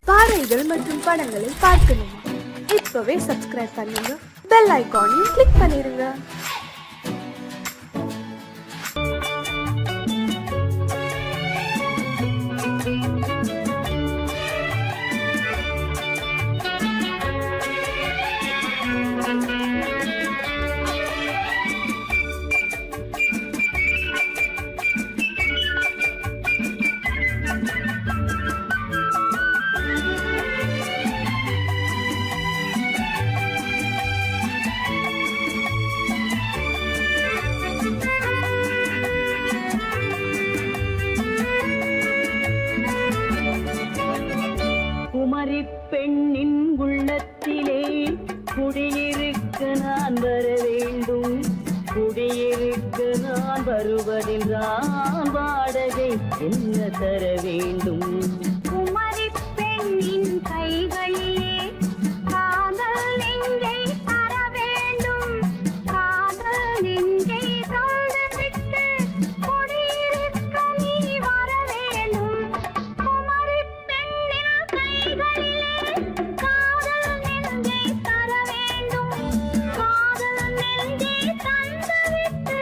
பாடல்கள் மற்றும் படங்களை பார்க்கணுமா? இப்பவே சப்ஸ்கிரைப் பண்ணுங்க, பெல் ஐகானையும் கிளிக் பண்ணிருங்க. குமரி பெண்ணின் உள்ளத்திலே குடியிருக்க நான் வர வேண்டும். குடியிருக்க நான் வருவதென்றால் வாடகை என்ன தர வேண்டும்? குமரி பெண்ணின் கைகளிலே காதல் நெஞ்சை தர வேண்டும். காதல் நெஞ்சை தந்துவிட்டு குடியிருக்க நீ வர வேண்டும். குமரி பெண்ணின் கைகளிலே காதல் நெஞ்சை தர வேண்டும். காதல் நெஞ்சை தந்துவிட்டு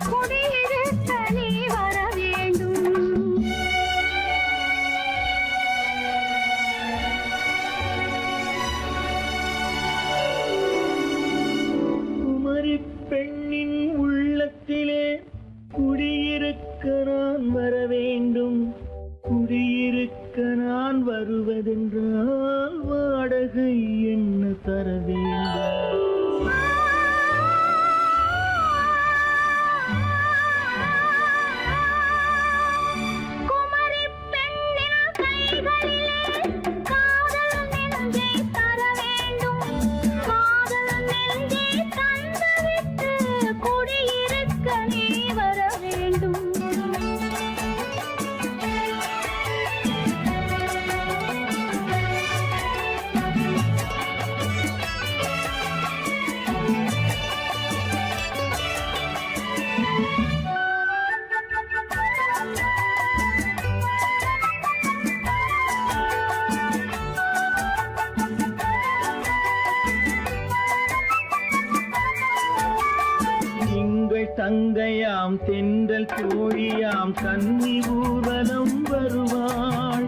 குடியிருக்க நீ வர வேண்டும். குமரி பெண்ணின் உள்ளத்திலே குடியிருக்க நான் வர வேண்டும். குடியிருக்க நான் வருவதென்றால் வாடகை என்ன தர வேண்டும்? குமரி பெண்ணின் கைகளிலே காதல் நெஞ்சை தர வேண்டும். காதல் நெஞ்சை தந்துவிட்டு குடியிருக்க நீ வர வேண்டும். திங்கள் தங்கையாம் தென்றல் தோழியாம் கன்னி ஊர்வலம் வருவாள்.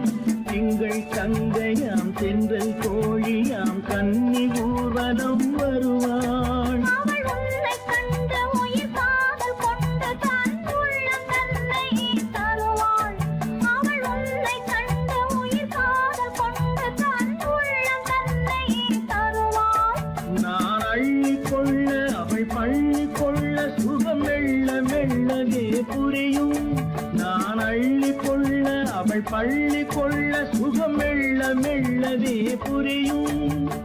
திங்கள் தங்கையாம் தென்றல் தோழியாம் கன்னி ஊர்வலம் வருவாள். அவள் உன்னை கண்டு உயிர் காதல் கொண்டு தன் உள்ளம் தன்னை தருவாள். அவள் உன்னை கண்டு உயிர் காதல் கொண்டு தன் உள்ளம் தன்னை தருவாள். நான் அள்ளிக் கொள்ள அவள் பள்ளிக் கொள்ள சுகம் மெல்ல மெல்லவே புரியும். நான் அள்ளிக் கொள்ள அவள் பள்ளிக் கொள்ள சுகம் மெல்ல மெல்லவே புரியும்.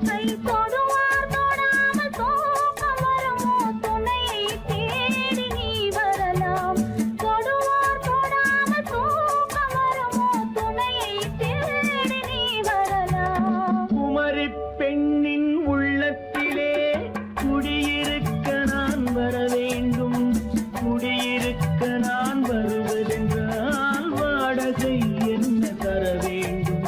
கை தொடுவார் தொடாமல் தூக்கம் வருமோ? துணையை தேடி நீ வரலாம். தொடுவார் தொடாமல் தூக்கம் வருமோ? துணையை தேடி நீ வரலாம். குமரி பெண்ணின் உள்ளத்திலே குடியிருக்க நான் வர வேண்டும். குடியிருக்க நான் வருவதென்றால் வாடகை என்ன தர வேண்டும்?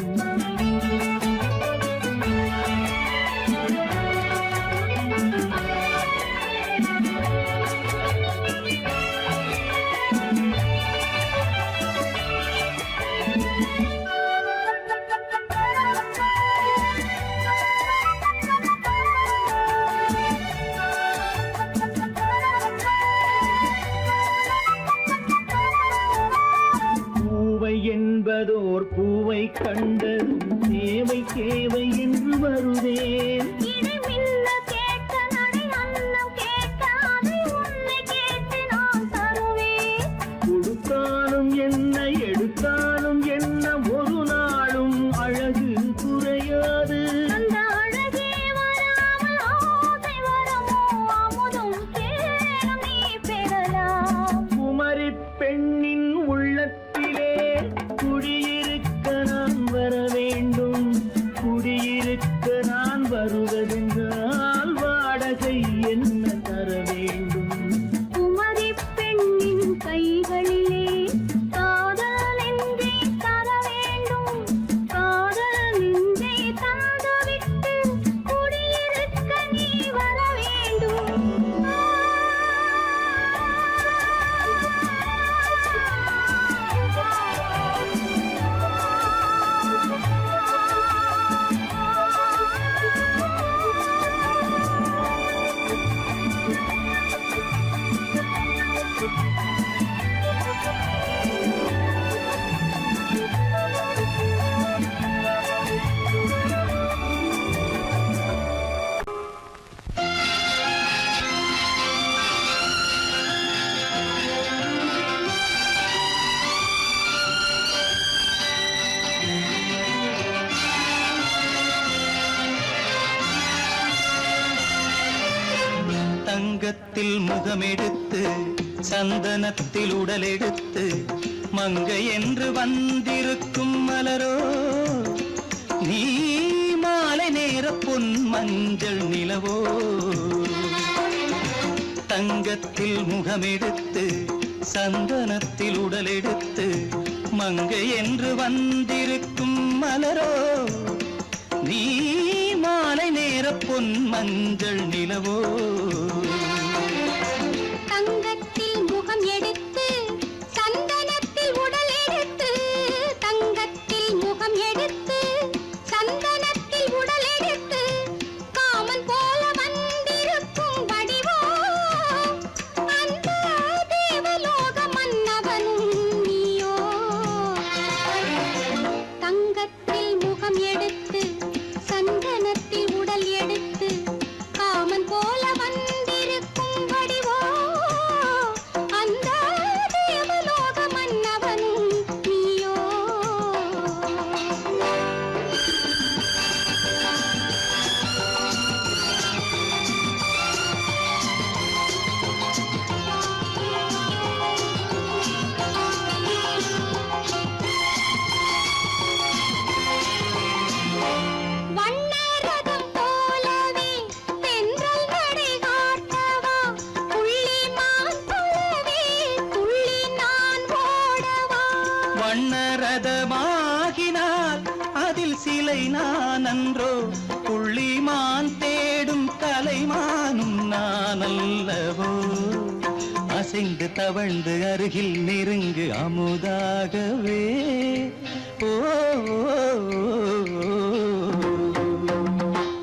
பூவை என்பதோர் பூவை கண்டதும் தேவை தேவை என்று வருவேன். இடி மின்ன கேட்ட நடை அன்னம் கேட்ட அதை உன்னை கேட்டு நான் தருவேன். கொடுத்தாலும் என்ன எடுத்தாலும் என்ன ஒரு நாளும் அழகு குறையாது. அந்த அழகே வராமல் ஆசை வருமோ? அமுதும் தேனும் நீ பெறலாம். குமரி பெண்ணின் உள்ளத்திலே குடியிருக்க நான் வர வேண்டும். குடியிருக்க நான் வருவது தங்கத்தில் முகமெடுத்து சந்தனத்தில் உடலெடுத்து மங்கை என்று வந்திருக்கும் மலரோ நீ மாலை நேர பொன் மஞ்சள் நிலவோ தங்கத்தில் முகமெடுத்து சந்தனத்தில் உடலெடுத்து மங்கை என்று வந்திருக்கும் மலரோ நீ மாலை நேர பொன் மஞ்சள் நிலவோ தங்கத்தில் முகம் எடுத்து சந்தனத்தில் உடல் எடுத்து தங்கத்தில் முகம் எடுத்து சந்தனத்தில் உடல் எடுத்து காமன் போல வந்திருக்கும் வடிவோ அந்த தேவலோக மன்னவனும் நீயோ தங்கத்தில் முகம் எடுத்து சந்தனத்தில் உடல் எடுத்து காமன் போல வந்திருக்கும் வடிவோ அந்த தேவலோக மன்னவனும் நீயோ வண்ணரதம் போலவே தென்றல் நடை காட்டவா புள்ளிமான் போலவே துள்ளி நான் ஓடவா வண்ணரதமாகினால் அதில் சிலை நான் அன்றோ புள்ளிமான் தேடும் கலைமானும் நான் அல்லவோ அசைந்து தவழ்ந்து அருகில் நெருங்கு அமுதாகவே ஓ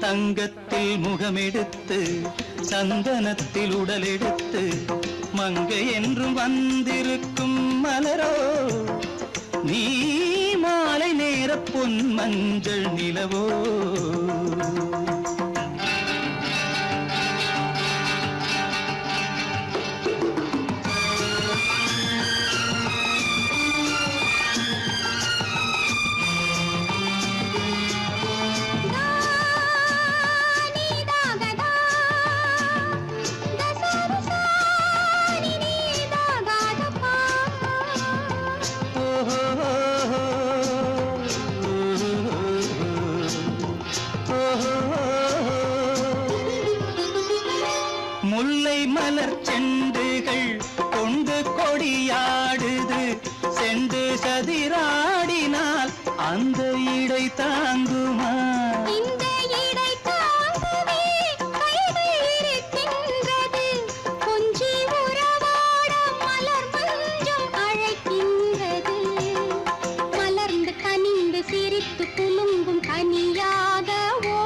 தங்கத்தில் முகமெடுத்து சந்தனத்தில் உடலெடுத்து மங்கை என்றும் வந்திருக்கும் மலரோ நீ மாலை நேர பொன் மஞ்சள் நிலவோ நீதாகதா தசரசானி நீதாகதப்பா முல்லை மலர் செண்டுகள் கொண்டு கொடியாடுது செண்டு சதிராடினால் அந்த இடை தாங்குமா இந்த இடை தாங்கவே கைகள் இருக்கின்றது கொஞ்சி உறவாட மலர் மஞ்சம் அழைக்கின்றது மலர்ந்து கனிந்து சிரித்து குலுங்கும் கனியாகவோ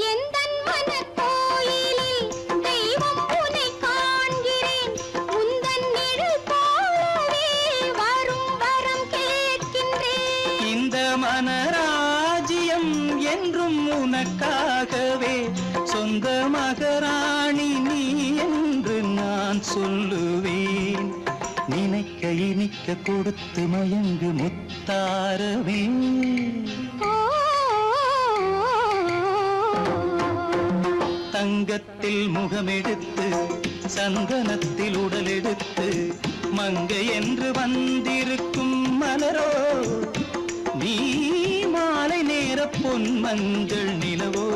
எந்தன் மனக்கோயிலில் தெய்வம் உன்னை காண்கிறேன் உந்தன் நிழல் போலவே வரும் வரம் கேட்கின்றேன் இந்த மனராஜ்யம் என்றும் உனக்காகவே சொந்த மகராணி நீ என்று நான் சொல்லுவேன் நினைக்க இனிக்க கொடுத்து மயங்கு முத்தாரவே ஓ தங்கத்தில் முகமெடுத்து சந்தனத்தில் உடலெடுத்து மங்கை என்று வந்திருக்கும் மலரோ நீ மாலை நேர பொன் மஞ்சள் நிலவோ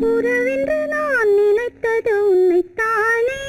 உறவென்று நான் நினைத்தது உன்னைத்தானே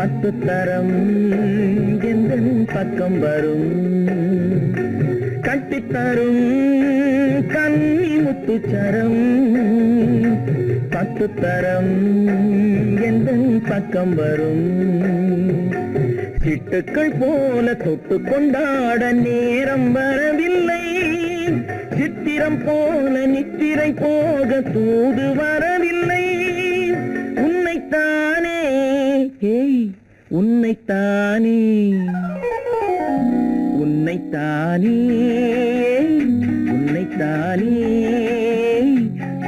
10 தரம் எந்தன் பக்கம் வரும் கட்டித்தரும் கன்னி முத்துச்சரம் 10 தரம் எந்தன் பக்கம் வரும் சிட்டுக்கள் போல தொட்டு கொண்டாட நேரம் வரவில்லை சித்திரம் போல நித்திரை போக தூது வரவில்லை உன்னைத்தானே ஏய் உன்னைத்தானே உன்னைத்தானே உன்னைத்தானே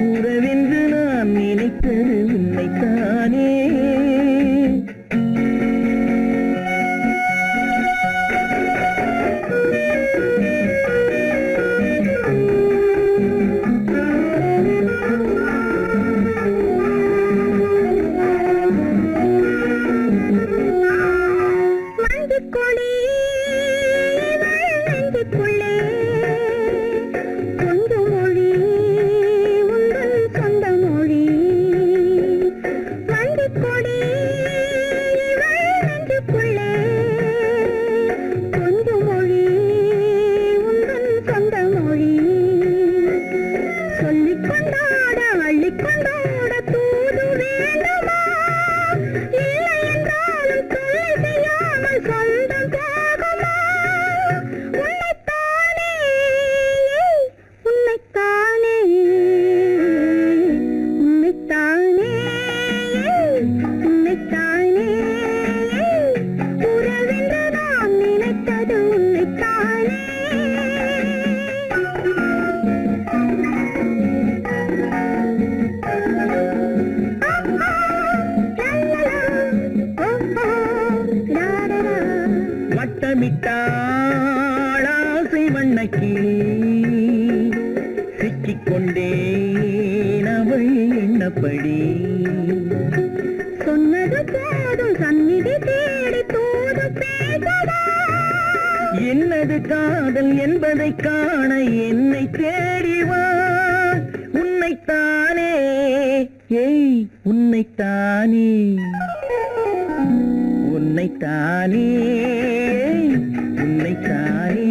உறவென்று நான் நினைத்தது உன்னைத்தானே வட்டமிட்டாளாசை வண்ணக்கி சிக்கிக்கொண்டேன் அவள் எண்ணப்படி சொன்னது போதும் சந்நிதி தேடி தூது பேசவா என்னது காதல் என்பதை காண என்னை தேடிவா உன்னைத்தானே ஏய் உன்னைத்தானே உன்னைத்தானே உன்னைத்தானே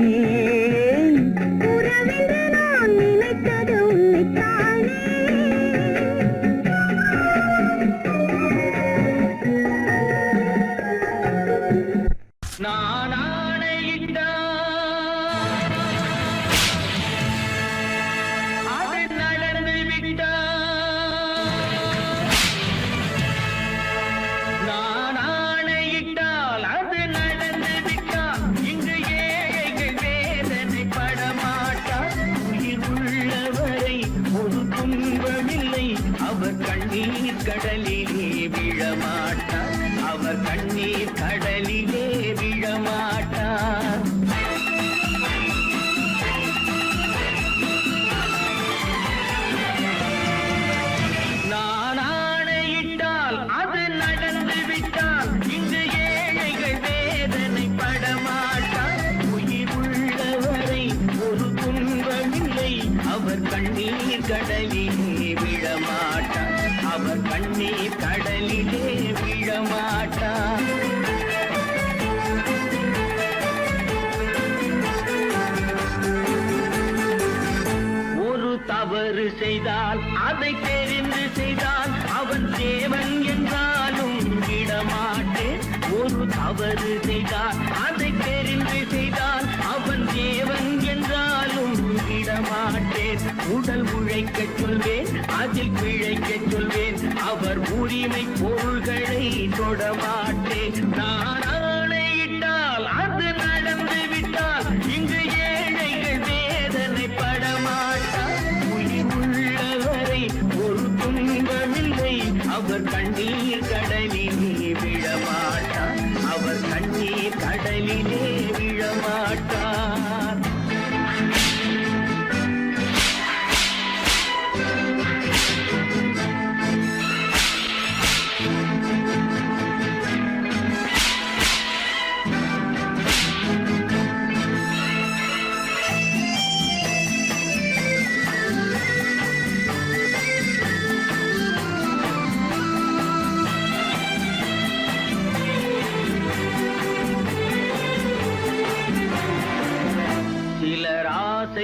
உறவென்று நான் நினைத்தது உன்னைத்தானே நான் ஆணையிட்டால் அது நடந்து விட்டால் நான் ஆணையிட்டால் அது நடந்து விட்டால் இங்கு ஏழைகள் வேதனை படமாட்டார் உயிர் உள்ளவரை ஒரு துன்பமில்லை அவர் கண்ணீர் கடலிலே விழமாட்டார் அவர் கண்ணீர் கடலிலே விழமாட்டார் நான் ஆணையிட்டால் அது நடந்து விட்டால் இங்கு ஏழைகள் வேதனை படமாட்டார் உயிர் உள்ளவரை ஒரு துன்பமில்லை அவர் கண்ணீர் கடலிலே விழமாட்டார் அவர் கண்ணீர் கடலிலே விழமாட்டார் ஒரு தவறு செய்தால் அதை தெரிந்து செய்தால் அவன் தேவன் என்றாலும் விடமாட்டேன் ஒரு தவறு செய்தால் அதை தெரிந்து செய்தால் அவன் தேவன் என்றாலும் விடமாட்டேன் உடல் உழைக்கச் சொல்வேன் அதில் பிழைக்கச் சொல்வேன் அவர் உரிமை பொருள்களை தொடமாட்டேன் நான் ஆணையிட்டால் அது நடந்து விட்டால் இங்கு ஏழைகள் வேதனை படமாட்டார் உயிர் உள்ளவரை ஒரு துன்பமில்லை அவர் கண்ணீர் கடலிலே விழமாட்டார் அவர் கண்ணீர் கடலிலே விழமாட்டார்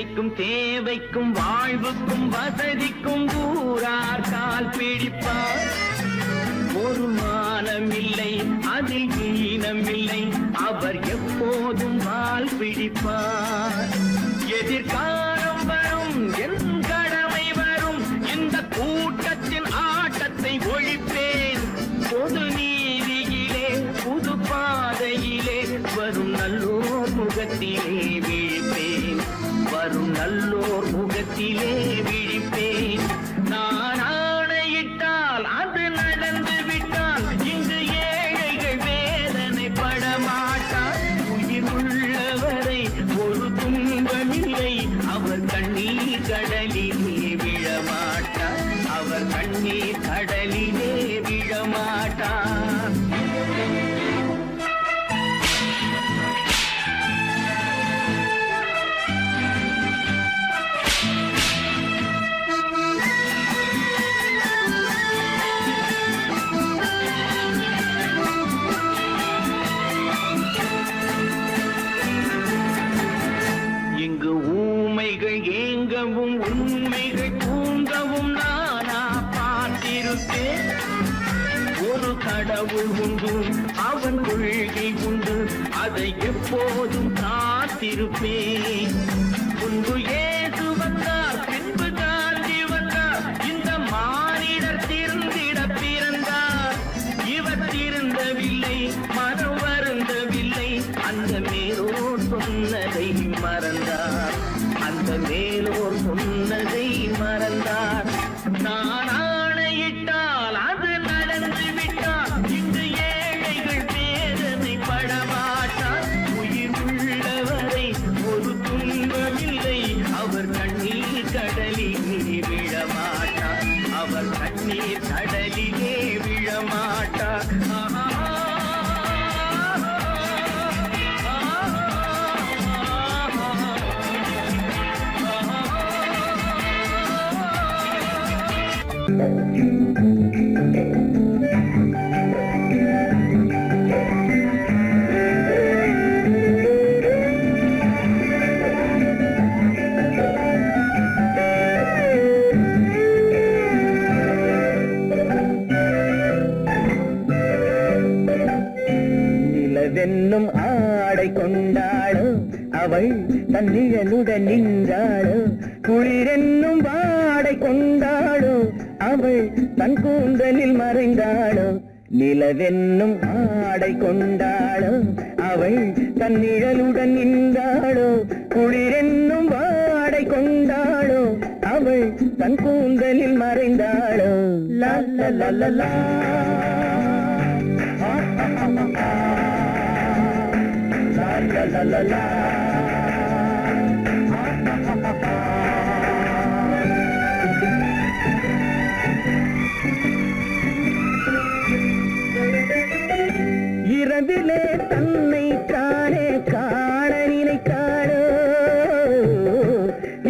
தேவைக்கும் தேவைக்கும் வாழ்வுக்கும் வசதிக்கும் ஊரார் கால் பிடிப்பார். ஒரு மானமில்லை அதில் ஈனமில்லை, அவர் எப்போதும் வால் பிடிப்பார். எதிர்காலம் வரும் என் கடமை வரும், இந்த கூட்டத்தின் ஆட்டத்தை ஒழிப்பேன். பொது நீதியிலே புது பாதையிலே வரும் நல்லோர் முகத்திலே விழிப்பேன். வரும் நல்லோர் முகத்திலே விழிப்பேன். நான் ஆணையிட்டால் அது நடந்து விட்டால் இங்கு ஏழைகள் வேதனைப்பட மாட்டார். உயிர் உள்ளவரை ஒரு துன்பமில்லை, அவர் கண்ணீர் கடலிலே விழமாட்டார். அவர் கண்ணீர் கடலிலே விழமாட்டார். இங்கு ஊமைகள் ஏங்கவும் உண்மைகள் தூங்கவும் நானா பார்த்திருப்பேன். ஒரு கடவுள் உண்டு, அவன் கொள்கை உண்டு, அதை எப்போதும் காத்திருப்பேன். முன்பு ஏசு வந்தார், பின்பு காந்தி வந்தார், இந்த மானிடர் திருந்திட பிறந்தார். இவர் திருந்தவில்லை, மனம் வருந்தவில்லை, அந்த மேலோர் சொன்னதை மறந்தார். அந்த மேலோர் சொன்னதை மறந்தார். நான் ஆணையிட்டால் அது நடந்து விட்டால் இங்கு ஏழைகள் வேதனைப்பட மாட்டார். உயிர் உள்ளவரை ஒரு துன்பமில்லை, அவர் கண்ணீர் கடலிலே விழமாட்டார். அவர் கண்ணீர் கடலிலே விழமாட்டார். நிலவென்னும் ஆடை கொண்டாளோ, அவள் தன்னிழலுடன் நின்றாளோ. குளிரென்னும் வாடை கொண்டாளோ, அவள் தன் கூந்தலில் மறைந்தாளோ. நிலவென்னும் ஆடை கொண்டாளோ, அவள் தன் நிழலுடன் நின்றாளோ. குளிரென்னும் வாடை கொண்டாளோ, அவள் தன் கூந்தலில் மறைந்தாளோ. லா லா லா லா லா. La la la la. இரவிலே தன்னை தானே காண நினைத்தாளோ,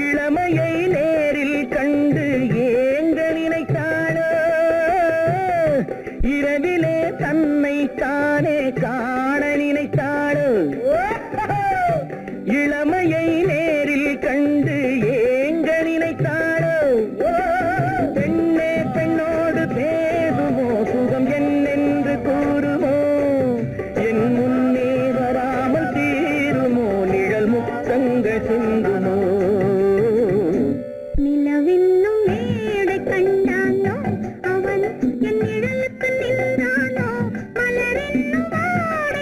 இளமையை நேரில் கண்டு ஏங்க நினைத்தாளோ. இரவிலே தன்னை தானே காண நினைத்தாளோ, இளமையை நேரில் கண்டு ஏங்க நினைத்தாளோ. பெண்ணே பெண்ணோடு பேசுமோ, சுகம் என்னென்று கூறுமோ, என் முன்னே வராமல் தீருமோ, நிழல் முத்தங்கள் சிந்துமோ. நிலவென்னும் மேடை கண்டானோ, அவன் என் நிழலுக்கு நின்றானோ. மலரென்னும் வாடை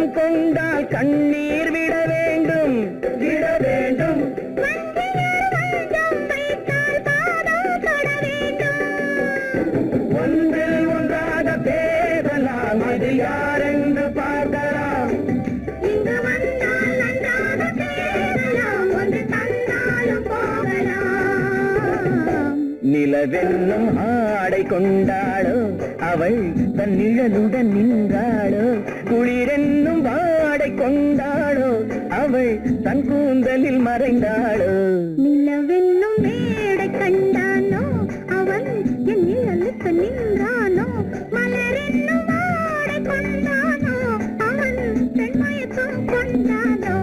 மனம் கொண்டால் கண்ணீர் விட வேண்டும் விட வேண்டும். ஒன்றில் ஒன்றாக பேசலாம், அது யாரென்று பார்க்கலாம். இங்கு வந்தால் நன்றாக பேசலாம், ஒன்று தந்தாலும் போகலாம். நிலவென்னும் ஆடை கொண்டாளோ அவள் தன் நிழலுடன் நின்றாளோ, குளிரென்னும் வாடை கொண்டாளோ அவள் தன் கூந்தலில் மறைந்தாளோ. நிலவென்னும் மேடை கண்டானோ அவன் என் நிழலுக்கு நின்றானோ, மலரென்னும் ஆடை கொண்டானோ அவன் பெண்மயக்கம் கொண்டானோ.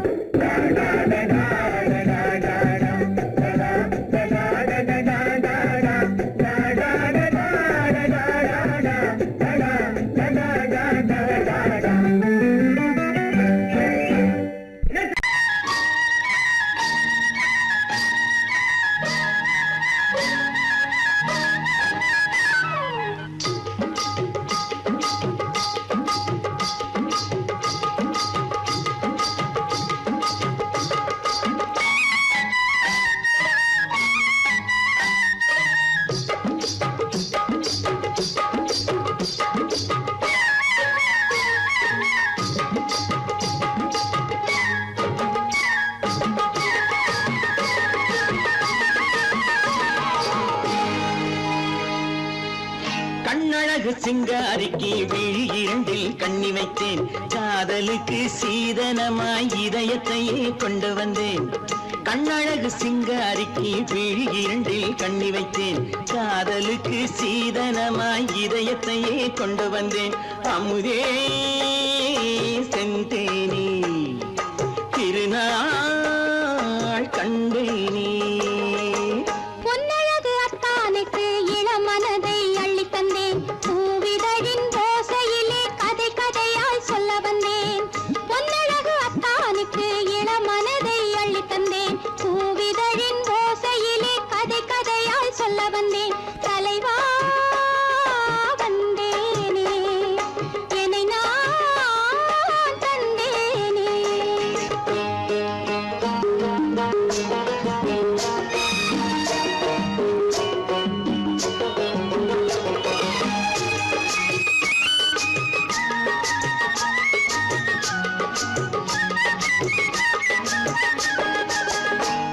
கண்ணழகு சிங்காரிக்கு விழி இரண்டில் கண்ணி வைத்தேன், காதலுக்கு சீதனமாய் இதயத்தையே கொண்டு வந்தேன். கண்ணழகு சிங்காரிக்கு விழி இரண்டில் கண்ணி வைத்தேன், காதலுக்கு சீதனமாய் இதயத்தையே கொண்டு வந்தேன். அமுதே செந்தேனே திருநாள் கண்டேனே. பொன்னழகு அத்தானுக்கு இளமனதை அள்ளி தந்தேன், பூவிதழின் ஓசையிலே கதை கதையாய் சொல்ல வந்தேன். பொன்னழகு அத்தானுக்கு இளமனதை அள்ளி தந்தேன், பூவிதழின் ஓசையிலே கதை கதையாய் சொல்ல வந்தேன். தலைவா வந்தேனே, என்னை நான் தந்தேனே.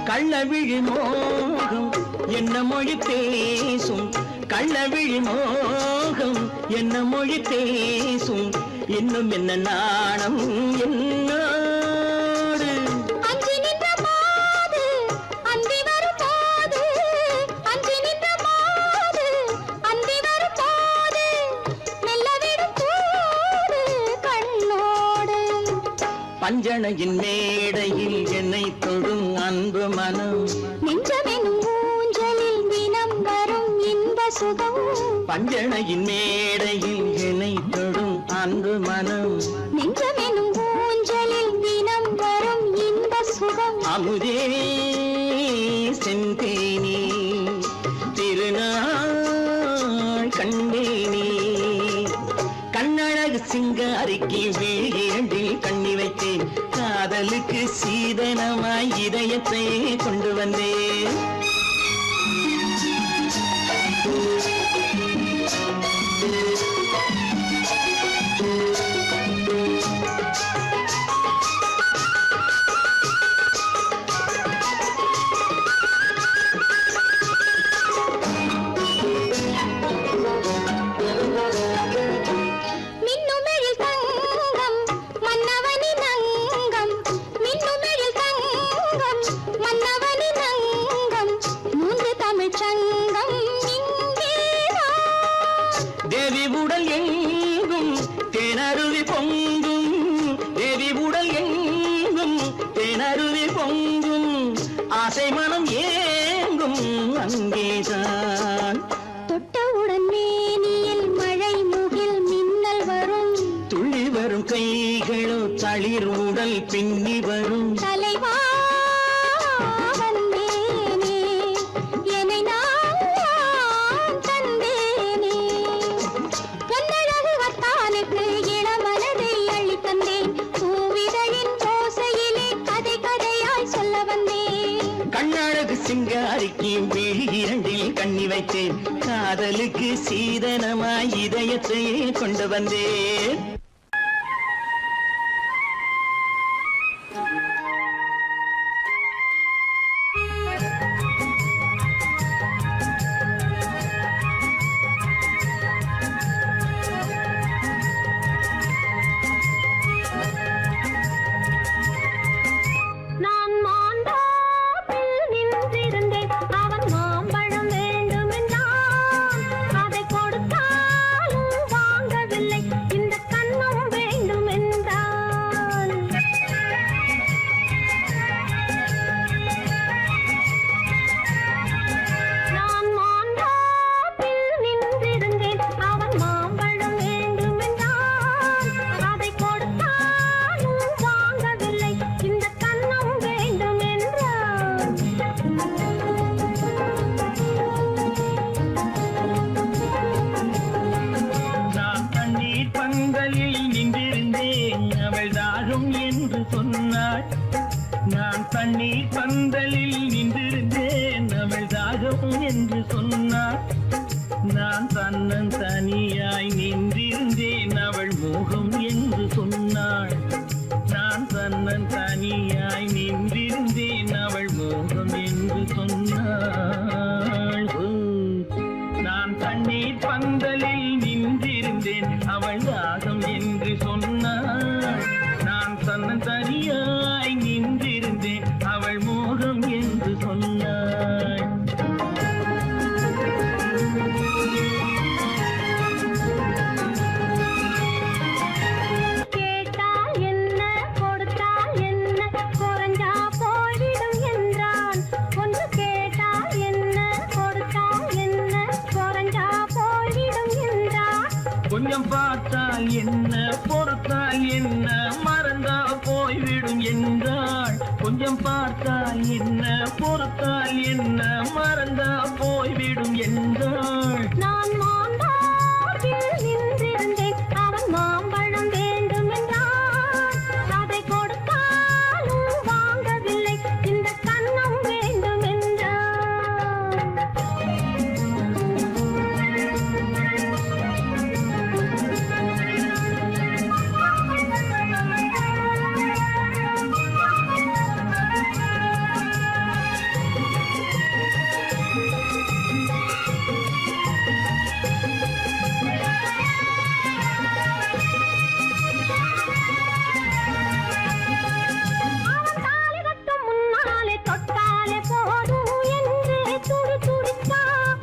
கள்ளவிழி மோகம் என்ன மொழி பேசும், கள்ளவிழி மோகம் என்ன மொழி பேசும், இன்னும் என்ன நாணம் என்னோடு. அஞ்சி நின்ற மாது அந்தி வரும் போது, அஞ்சி நின்ற மாது அந்தி வரும் போது, மெல்ல விடும் போது கண்ணோடு. பஞ்சணையின் மேடையில் என்னை தொடும் அன்பு மனம், நெஞ்சமெனும் ஊஞ்சலில் தினம் வரும் இன்ப சுகம். பஞ்சணையின் மேடையில் என்னை தொடும் அன்பு மனம், நெஞ்சமெனும் ஊஞ்சலில் தினம் வரும் இன்ப சுகம். அமுதே செந்தேனே திருநாள் கண்டேனே. கண்ணழகு சிங்காரிக்கு விழி இரண்டில் கண்ணி வைத்தேன், காதலுக்கு சீதனமாய் இதயத்தை கொண்டு வந்தேன். மின்னுமெழில் தங்கம் மன்னவனின் அங்கம், மின்னுமெழில் தங்கம் மன்னவனின் அங்கம், மூன்று தமிழ்ச் சங்கம் இங்கேதான். தேவி உடல் எங்கும் தேனருவி பொங்கும், தேவி உடல் எங்கும் தேனருவி பொங்கும், ஆசை மனம் ஏங்கும் அங்கேதான். தொட்டவுடன் மேனியில் மழை முகில் மின்னல் வரும், துள்ளி வரும் கைகளோ தளிர் உடல் பின்னி வரும். தலைவா வந்தேனே, என்னை நான் தந்தேனே. பொன்னழகு வத்தானுக்கு இளமனதை அள்ளி தந்தேன், விழி இரண்டில் கண்ணி வைத்தேன் காதலுக்கு சீதனமாய் இதயத்தையே கொண்டு வந்தேன் நான் மாந்தோப்பில் நின்றிருந்தேன் அவன் மாம்பழம் வேண்டுமென்றான் அதை கொடுத்தாலும் வாங்கவில்லை இந்த கண்ணம் வேண்டுமென்றான் நான் மாந்தோப்பில் நின்றிருந்தேன் அவன் மாம்பழம் வேண்டுமென்றான் அதை கொடுத்தாலும் வாங்கவில்லை இந்த கண்ணம் வேண்டுமென்றான் நான் தண்ணீர் பந்தலில் நின்றிருந்தேன் அவள் தாகம் என்று சொன்னாள் நான் தண்ணீர் பந்தலில் நின்றிருந்தேன் அவள் தாகம் என்று சொன்னாள் நான் தன்னன் தனியாய் நின்றிருந்தேன் அவள் மோகம் என்று சொன்னாள் நான் தன்னன் தனியாய் நின்றிருந்தேன் அவள் மோகம் என்று சொன்னாள் ஓ, நான் தண்ணீர் பந்தலில் நின்றிருந்தேன் அவள் தாகம் என்று சொன்னாள் நான் தன்னன் தனியாய் நின்றிருந்தேன் அவள் மோகம் என்று சொன்னாள் கேட்டால் என்ன கொடுத்தால் என்ன குறைஞ்சா போய்விடும் என்றான் ஒன்று கேட்டால் என்ன கொடுத்தால் என்ன குறைஞ்சா போய்விடும் என்றான் கொஞ்சம் பார்த்தால் என்ன பொறுத்தால் என்ன மறந்தா போய்விடும் என்றாள் கொஞ்சம் பார்த்தால் என்ன பொறுத்தால் என்ன மறந்தா போய்விடும் என்றாள் நான் மாந்தோப்பில் நின்றிருந்தேன் அவன் மாம்பழம் வேண்டுமென்றான் அதை கொடுத்தாலும் வாங்கவில்லை இந்த கண்ணம் வேண்டுமென்றான் அவன் தாலி கட்டும் முன்னாலே தொட்டாலே போதும் என்று துடி துடித்தான்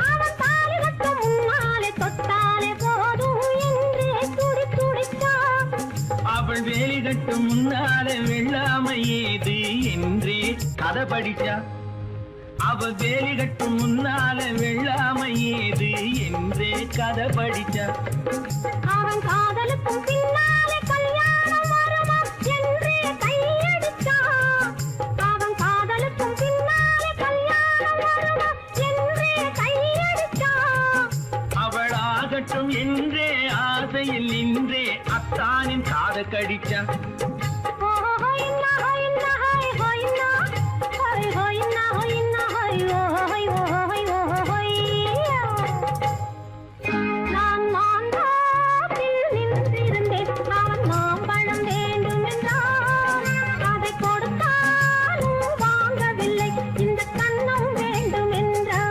அவன் தாலி கட்டும் முன்னாலே தொட்டாலே போதும் என்று துடி துடித்தான் அவள் வேலி கட்டும் முன்னாலே வெள்ளாமை ஏது என்றே கதை படிச்சா அவள் வேலி கட்டும் முன்னாலே வெள்ளாமை ஏது என்றே கதை படிச்சா அவன் காதலுக்கும் பின்னாலே கல்யாணம் வருமா என்றே கையடித்தான் அவன் காதலுக்கும் பின்னாலே கல்யாணம் வருமா என்றே கையடித்தான் அவள் ஆகட்டும் என்றே ஆசையில் நின்றே அத்தானின் காத கடிச்சா நான் மாந்தோப்பில் நின்றிருந்தேன் அவன் மாம்பழம் வேண்டுமென்றான் அதை கொடுத்தாலும் வாங்கவில்லை இந்த கண்ணம் வேண்டுமென்றான்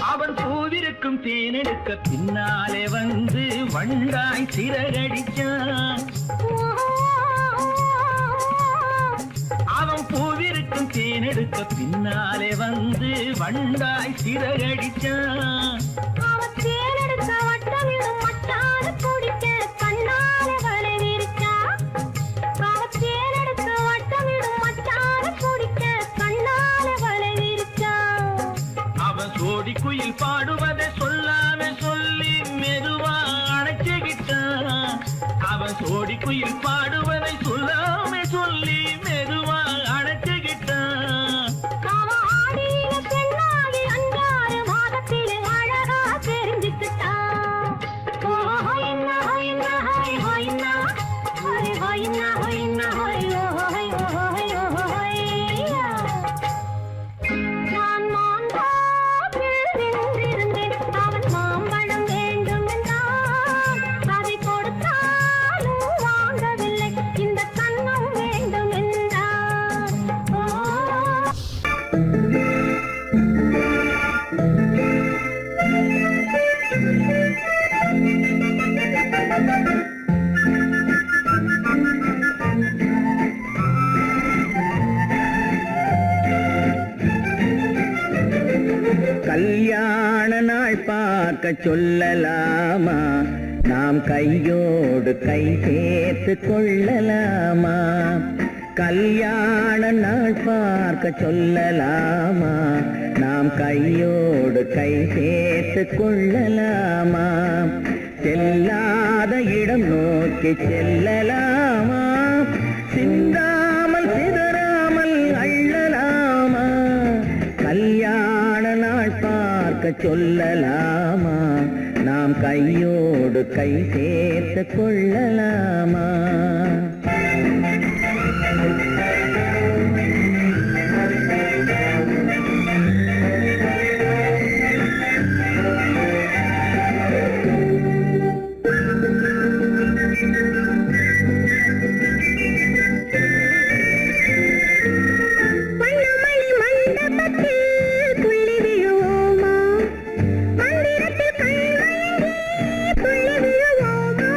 அவன் பூவிருக்கும் தேனெடுக்க பின்னாலே வந்து வண்டாய் சிறகடிச்சான் அவன் பூவிருக்கும் தேனெடுக்க பின்னாலே வந்து வண்டாய் சிறகடிச்சான் அவன் தேனெடுக்க வட்டமிடும் மட்டான குடிக்க கண்ணாலே வலை விரிச்சா அவன் தேனெடுக்க வட்டமிடும் மட்டான குடிக்க கண்ணாலே வலை விரிச்சா அவன் சோடி குயில் பாடுவதை சொல்லாம சொல்ல குயில் பாடுவதை சொல்லாமே சொல்லி மெதுவா அணைச்சுக்கிட்டான். ஆடியில பெண்ணாகி 5-6 மாதத்திலே அழகா தெரிஞ்சுக்கிட்டான். ஹொய்னா ஹொய்னா ஹொய் ஹொய்னா ஹொய் ஹொய்னா ஹொய்னா ஹொய் ஹொய் ஹொய் ஹொய்யா. நான் மாந்தாப்பில் நின்றிருந்தேன். அவன் மாம்பழம் வேண்டும் என்றான். அதை கொடுத்தாலும் வாங்கவில்லை. இந்த கண்ணம் வேண்டும் என்றான். கல்யாண நாள் பார்க்க சொல்லலாமா, நாம் கையோடு கை சேர்த்து கொள்ளலாமா. கல்யாண நாள் பார்க்க சொல்லலாமா, நாம் கையோடு கை சேர்த்து கொள்ளலாமா. செல்லாத இடம் நோக்கி செல்லலாமா, சிந்தாமல் சிதறாமல் அள்ளலாமா. கல்யாண நாள் பார்க்க சொல்லலாமா, நாம் கையோடு கை சேர்த்து கொள்ளலாமா. வண்ணமணி மண்டபத்தில் துள்ளி விழுவோமா, மந்திரத்தில் கண்மயங்கி துள்ளி விழுவோமா.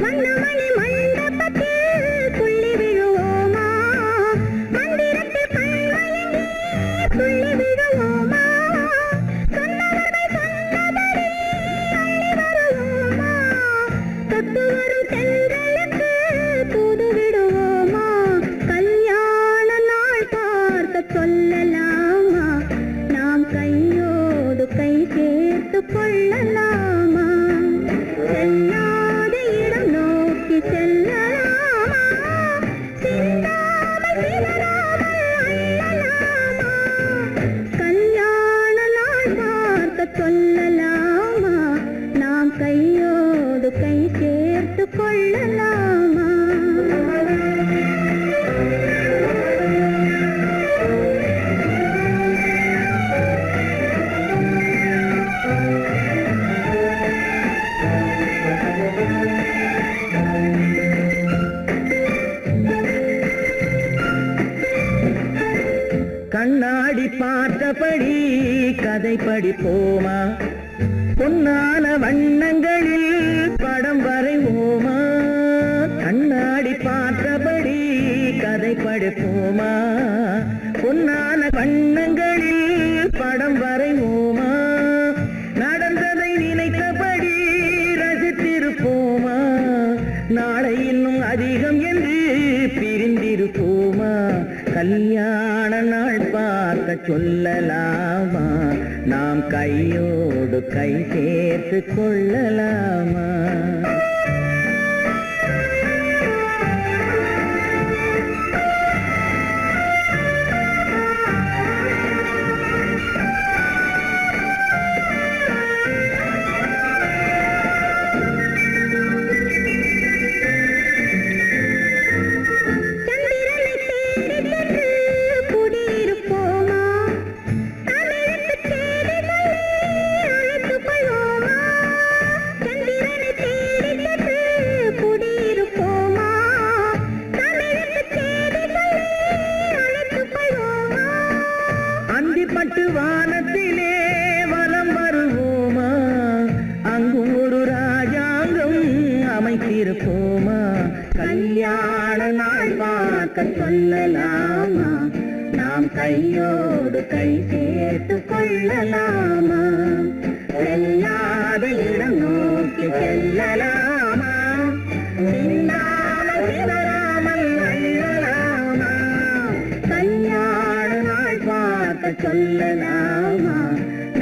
வண்ணமணி மண்டபத்தில் துள்ளி விழுவோமா, மந்திரத்தில் கண்மயங்கி துள்ளி விழுவோமா. சொன்னவர்கள் சொன்னபடி அள்ளி வருவோமா, தொட்டு வரும் தென்றலுக்கு தூது விடுவோமா. கல்யாண நாள் பார்க்க சொல்லலாமா, நாம் கையோடு கை சேர்த்து கொள்ளலாமா. செல்லாத இடம் நோக்கி செல்லலாமா, சிந்தாமல் சிதறாமல் அள்ளலாமா. கல்யாண நாள் பார்க்க சொல்லலாமா, நாம் கையோடு கை சேர்த்து கொள்ளலாமா. கண்ணாடி பார்த்தபடி கதை படிப்போமா, பொன்னான வண்ணங்களில் படம் வரைவோமா. கண்ணாடி பார்த்தபடி கதை படிப்போமா, பொன்னான வண்ணங்களில் படம் வரைவோமா. நடந்ததை நினைத்தபடி ரசித்திருப்போமா, நாளை இன்னும் அதிகம் என்று பிரிந்திருப்போமா. கல்யாண நாள் பார்க்க சொல்லலாமா, நாம் கையோடு கை சேர்த்து கொள்ளலாமா. சந்திரனை தேடி சென்று குடியிருப்போமா, தமிழுக்கு செய்தி சொல்லி அழைத்துக் கொள்வோமா. சந்திரனை தேடி சென்று குடியிருப்போமா, தமிழுக்கு செய்தி சொல்லி அழைத்துக் கொள்வோமா. அந்திப்பட்டு வானத்திலே வலம் வருவோமா, அங்கும் ஒரு ராஜாங்கம் அமைத்திருப்போமா. கல்யாண நாள் பார்க்க சொல்லலாமா, நாம் கையோடு கை சேர்த்து கொள்ளலாமா. செல்லாத இடம் நோக்கி செல்லலாமா, சிந்தாமல் சிதறாமல் அள்ளலாமா. கல்யாண நாள் பார்க்க சொல்லலாமா,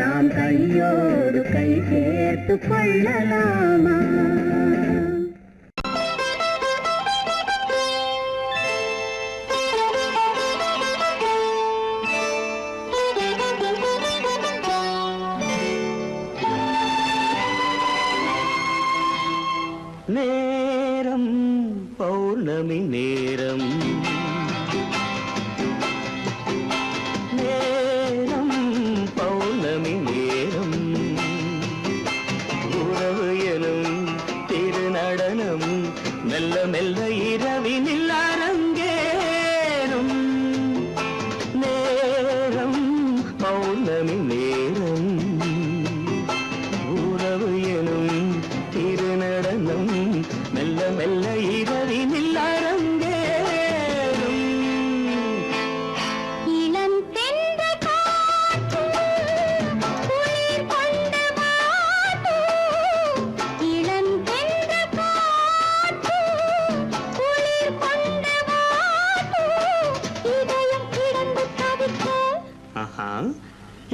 நாம் கையோடு கை சேர்த்து கொள்ளலாமா.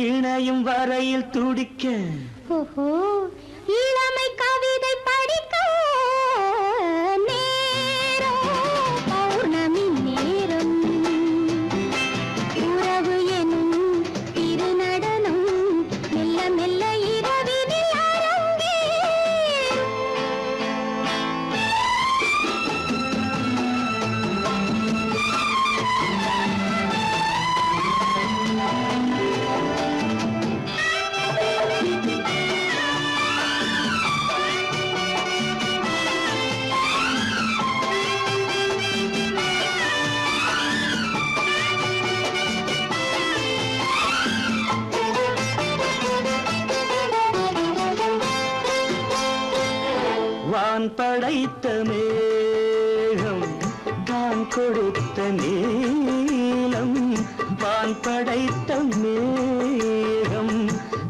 இணையும் வரையில் துடிக்க ஓஹோ இளமை கவிதை படிக்க நேரம் பௌர்ணமி நேரம் உறவு எனும் திருநடனம் மெல்ல மெல்ல இரவினில் அரங்கேறும். வான் படைத்த மேகம் தான் கொடுத்த நீலம் வான் படைத்த மேகம்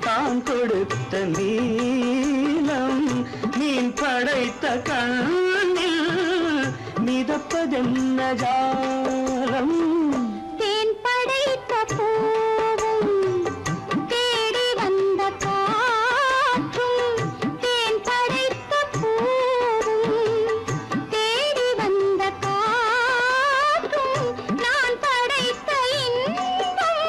தான் கொடுத்த நீலம் மீன் படைத்த கண்ணில் மிதப்பதென்ன ஜாலம் தேன் படைத்த பூவும் தேடி வந்த காற்றும் தேன் படைத்த பூவும் தேடி வந்த காற்றும் நான் படைத்த இன்பம்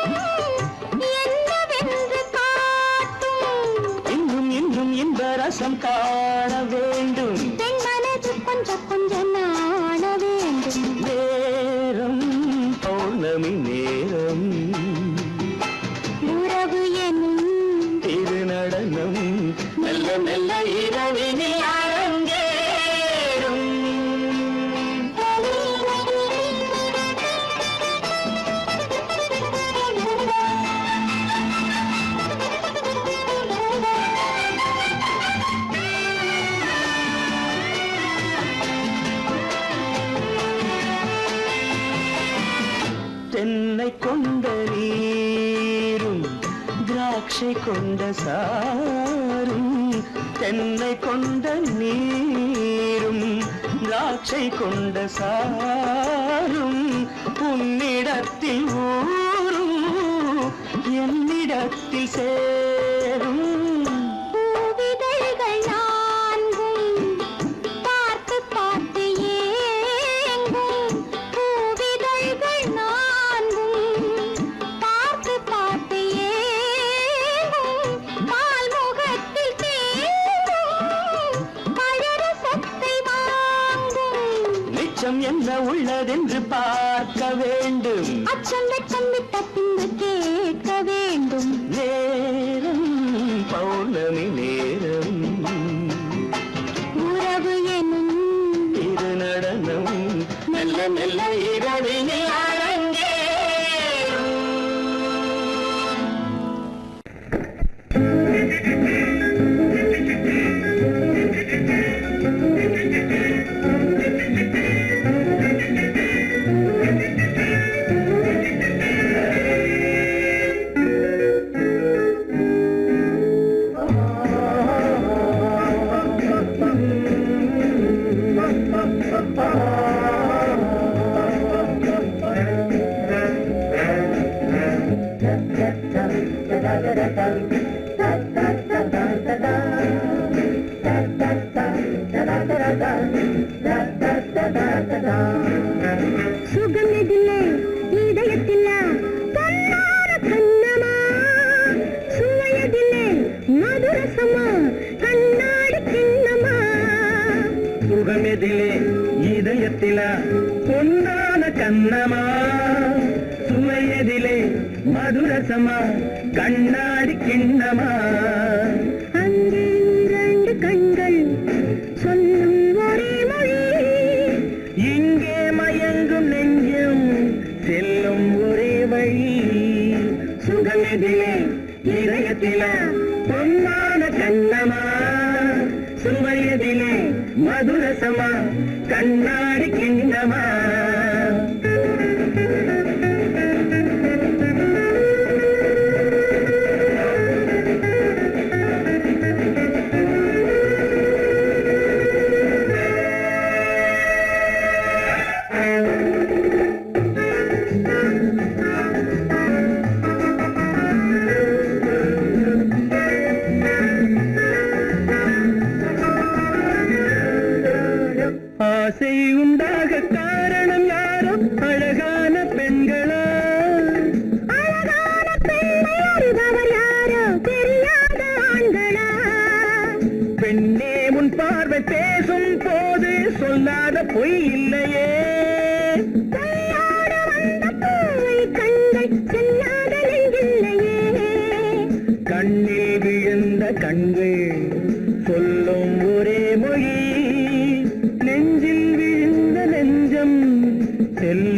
என்னவென்று காட்டும். இன்னும் இன்னும் இந்த ரசம் காண வேண்டும் பெண் மனது கொஞ்சம் கொஞ்சம் நாண வேண்டும். நேரம் பௌர்ணமி நேரம் உறவு எனும் திருநடனம் மெல்ல மெல்ல இரவினில் அரங்கேறும். தென்னை கொண்ட நீரும் திராட்சை கொண்ட சாரும் தென்னை கொண்ட நீரும் திராட்சை கொண்ட சாரும் உன்னிடத்தில் ஊரும் என்னிடத்தில் சேரும் பூவிதழ்கள் நான்கும் பார்த்து பார்த்து ஏங்கும். பூவிதழ்கள் நான்கும் பார்த்து பார்த்து ஏங்கும். பால்முகத்தில் தேங்கும் பழரசத்தை வாங்கும். நிச்சம் என்ன உள்ளதென்று பார்க்க வேண்டும் அச்சம் வெச்சம் விட்ட பின்பு கேட்க வேண்டும். நேரம் பௌர்ணமி நேரம் உறவு எனும் திருநடனம் மெல்ல மெல்ல இரவினில் அரங்கேறும். சுகமெதிலே இதயத்தில பொன்னார கண்ணமா சுவையதிலே மதுரசமா கண்ணாடி கிண்ணமா சுகமெதிலே இதயத்தில பொன்னான கண்ணமா சுவையதிலே மதுரசமா கண்ணாடி கிண்ணமா அங்கே இரண்டு கண்கள் சொல்லும் ஒரே மொழி இங்கே மயங்கும் நெஞ்சம் செல்லும் ஒரே வழி சுகமெதிலே இதயத்தில பொன்னான கண்ணமா சுவையதிலே மதுரசமா கண்ணாடி கிண்ணமா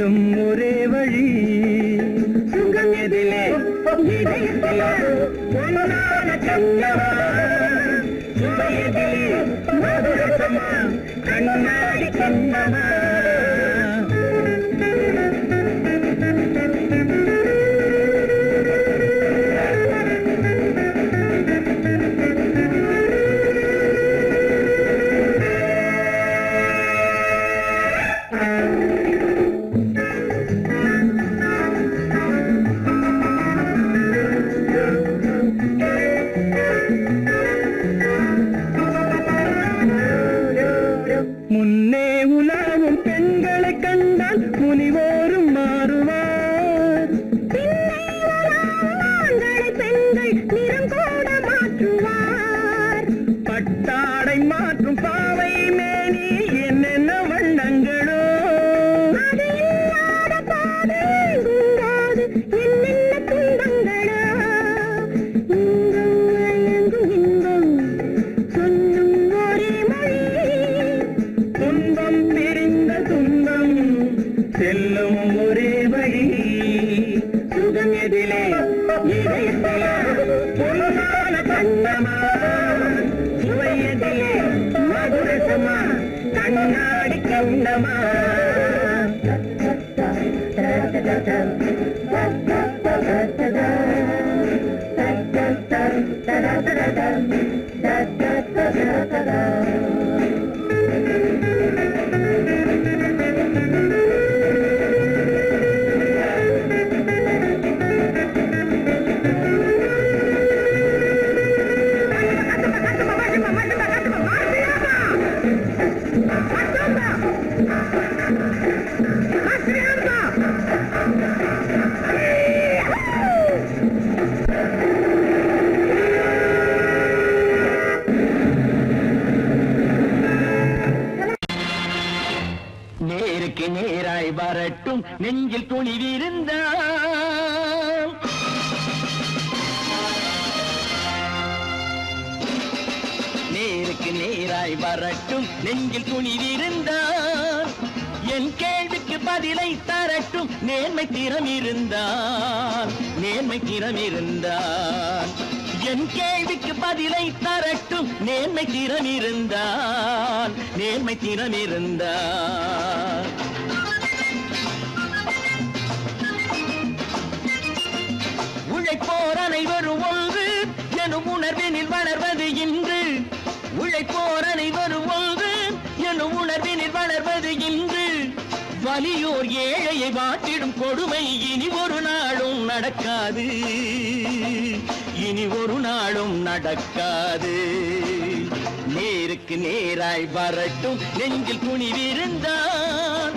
செல்லும் ஒரே வழி சுகம் எதிலே இதயத்திலே பொன்னான கண்ணவா சுவையதிலே மதுரசமா கண்ணாடி கண்ணவா முன்னே உலாவும் பெண்களை கண்டால் முனிவோரும் மாறுவார் பின்னை உலாவும் ஆண்களை பெண்கள் நிறம் கூட மாற்றுவார் பட்டாடை மாற்றும் பாவை மேனி என்னென்ன வண்ணங்களோ அது இல்லாத பாதை எங்கும்போது என்னென்ன துன்பங்களோ இன்பம் மயங்கும் இன்பம் சொல்லும் ஒரே மொழி துன்பம் பிரிந்த துன்பம் செல்லும் ஒரே வழி சுகம் எதிலே இதயத்திலே பொன்னான கண்ணமா சுவை எதிலே மதுரசமா கண்ணாடி கண்ணமா நேருக்கு நேராய் வரட்டும் நெஞ்சில் துணிவிருந்தால் நேருக்கு நேராய் வரட்டும் நெஞ்சில் துணிவிருந்தால் என் கேள்விக்கு பதிலை தரட்டும் நேர்மை திறம் இருந்தால் என் கேள்விக்கு பதிலை தரட்டும் நேர்மை திறம் இருந்தால் உழைப்போர் அனைவரும் ஒன்று எனும் உணர்வினில் வளர்வது இன்று உழைப்போர் அனைவரும் ஒன்று எனும் உணர்வினில் வளர்வது இன்று வலியோர் ஏழையை வாட்டிடும் கொடுமை இனி ஒரு நாளும் நடக்காது நேருக்கு நேராய் வரட்டும் நெஞ்சில் துணிவிருந்தால்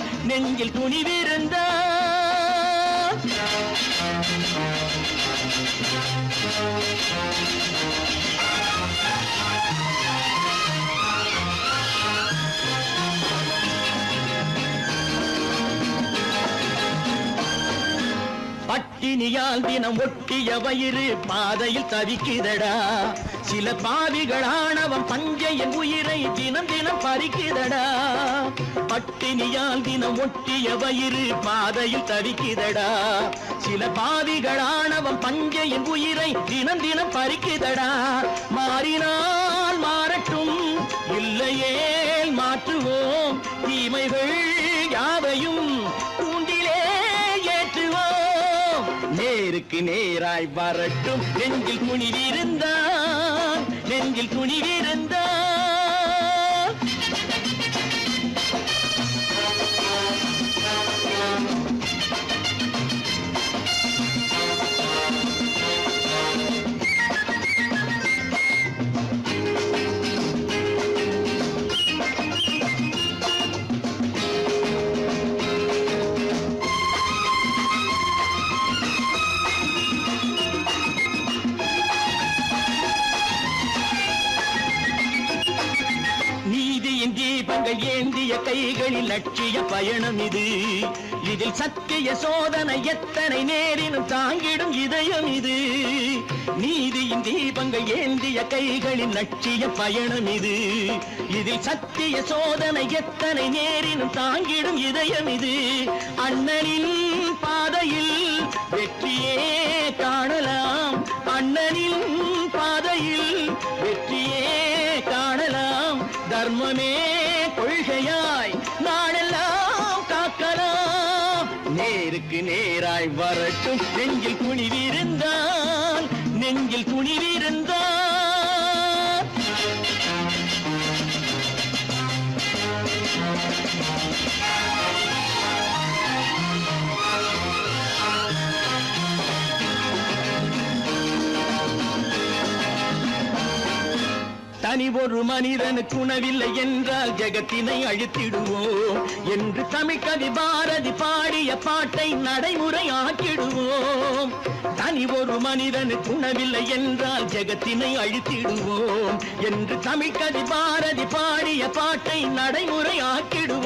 பட்டினியால் தினம் ஒட்டிய வயிறு பாதையில் தவிக்குதடா சில பாவிகள் ஆணவம் பஞ்சையின் உயிரை தினம் தினம் பறிக்குதடா பட்டினியால் தினம் ஒட்டிய வயிறு பாதையில் தவிக்குதடா சில பாவிகள் ஆணவம் பஞ்சையின் உயிரை தினம் தினம் பறிக்குதடா மாறினால் மாறட்டும் இல்லையே மாற்றுவோம் தீமைகள் யாவையும் கூண்டிலே ஏற்றுவோம் நேருக்கு நேராய் வரட்டும் நெஞ்சில் துணிவிருந்தால் தீபங்கள் ஏந்திய கைகளில் லட்சிய பயணம் இது இதில் சத்திய சோதனை எத்தனை நேரினும் தாங்கிடும் இதயம் இது. நீதியின் தீபங்கள் ஏந்திய கைகளின் லட்சிய பயணம் இது. இதில் சத்திய சோதனை எத்தனை நேரினும் தாங்கிடும் இதயம் இது. அண்ணனின் பாதையில் வெற்றியே காணலாம். அண்ணனின் பாதையில் வெற்றியே காணலாம். தர்மமே கொள்கையாய் நாடெல்லாம் காக்கலாம். நேருக்கு நேராய் வரட்டும் நெஞ்சில் துணிவிருந்தான், நெஞ்சில் துணிவிருந்தான். தனி ஒரு மனிதனுக்கு உணவில்லை என்றால் ஜெகத்தினை அழித்திடுவோம் என்று தமிழ்கவி பாரதி பாடிய பாட்டை நடைமுறையாக்கிடுவோம். தனி ஒரு மனிதனுக்கு உணவில்லை என்றால் ஜெகத்தினை அழித்திடுவோம் என்று தமிழ்கவி பாரதி பாடிய பாட்டை நடைமுறையாக்கிடுவோம்.